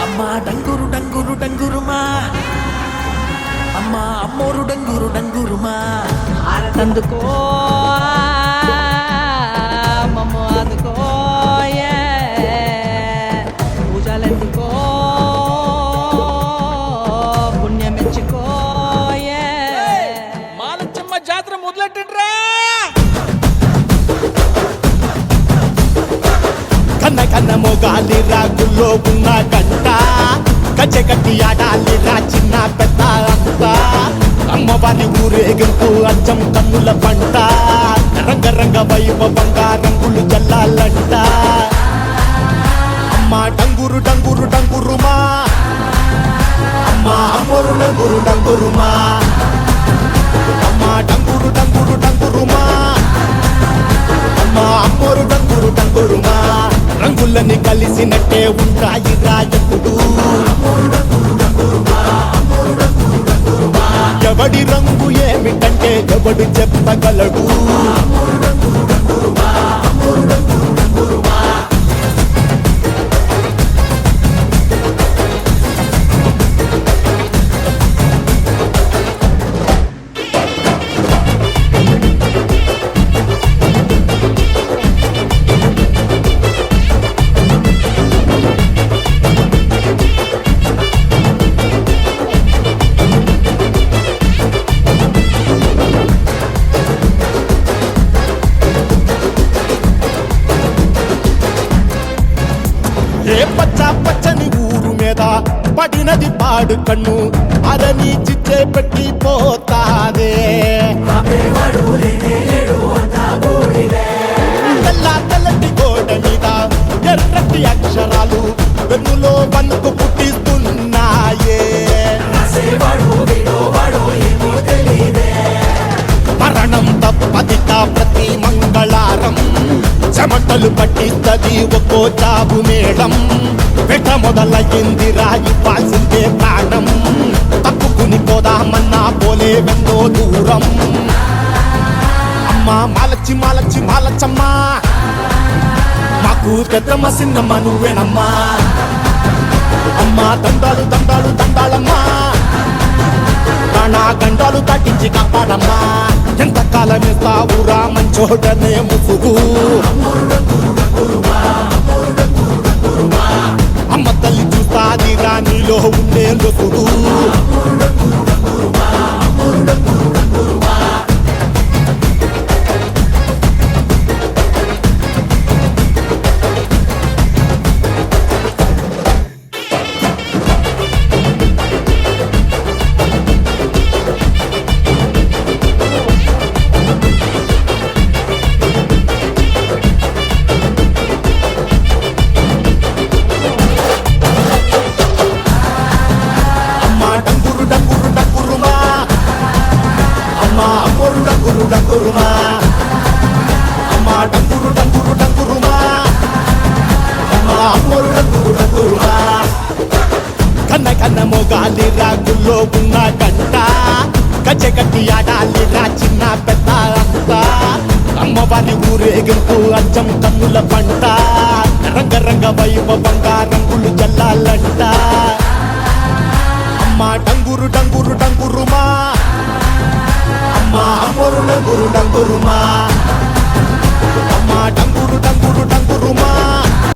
అమ్మా డంగురు డంగురు డంగురుమా అమ్మా అమ్మోరు డంగురు డంగురుమా ఆరతందుకో మమ్మో అందుకో పూజలెందుకో పుణ్యమెచ్చుకో మాలచ్చమ్మ జాతర మొదలెట్టండ్రా కన్న కన్న మొగాలిరా గుల్లో ఉన్న గంట గజ్జెగట్టి ఆడాలిరా చిన్న పెద్ద అంతా అమ్మవారి ఊరేగింపు అచ్చం కన్నుల పంట రంగరంగ వైభవంగా రంగులు జల్లాలంట అమ్మ డంగురు డంగురు డంగురుమా అమ్మ అమ్మోరు డంగురు డంగురుమా అమ్మ డంగురు డంగురు డంగురుమా అమ్మ అమ్మోరు డంగురు డంగురుమా రంగులని కలిసినట్టే ఉంటాయి రాజకుడు ఎవడి రంగు ఏమిటంటే ఎవడు చెప్పగలడు ఏ పచ్చ పచ్చని ఊరు మీద పడినది పాడు కన్ను అదని చిచ్చే పెట్టి పోతాదే తెల్ల తెల్లటి గోడ మీద ఎర్రటి అక్షరాలు వెన్నులో వణుకు పుట్టిస్తున్నాయే మరణం తప్పదిట ప్రతి మంగళారం చెమటలు పట్టిస్తది ఒక్కో చావు మేళం వెట మొదలయ్యింది రాయి పాల్సిందే ప్రాణం తప్పుకుని పోదామన్నా పోలే వెన్నో దూరం అమ్మా మాలచ్చి మాలచ్చి మాలచ్చమ్మా మాకు పెద్దమ్మ సిన్నమ్మ నువ్వేనమ్మా అమ్మా దండాలు దండాలు దండాలమ్మా ప్రాణా గండాలు దాటించి కాపాడమ్మా ఎంతకాలం ఇస్తావురా మంచోటనే ముసుగు అమ్మ తల్లి చూస్తాది రాణిలో ఉండే లొసుడు కన్న కన్న మొగాలిరా గుల్లో ఉన్న గంట గజ్జెగట్టి ఆడాలిరా చిన్న పెద్ద అంతా అమ్మవారి ఊరేగింపు అచ్చం కన్నుల పంట రంగరంగ వైభవంగా రంగులు జల్లాలంట అమ్మ డంగురు డంగురు డంగురుమా అమ్మ అమ్మోరు డంగురు డంగురుమా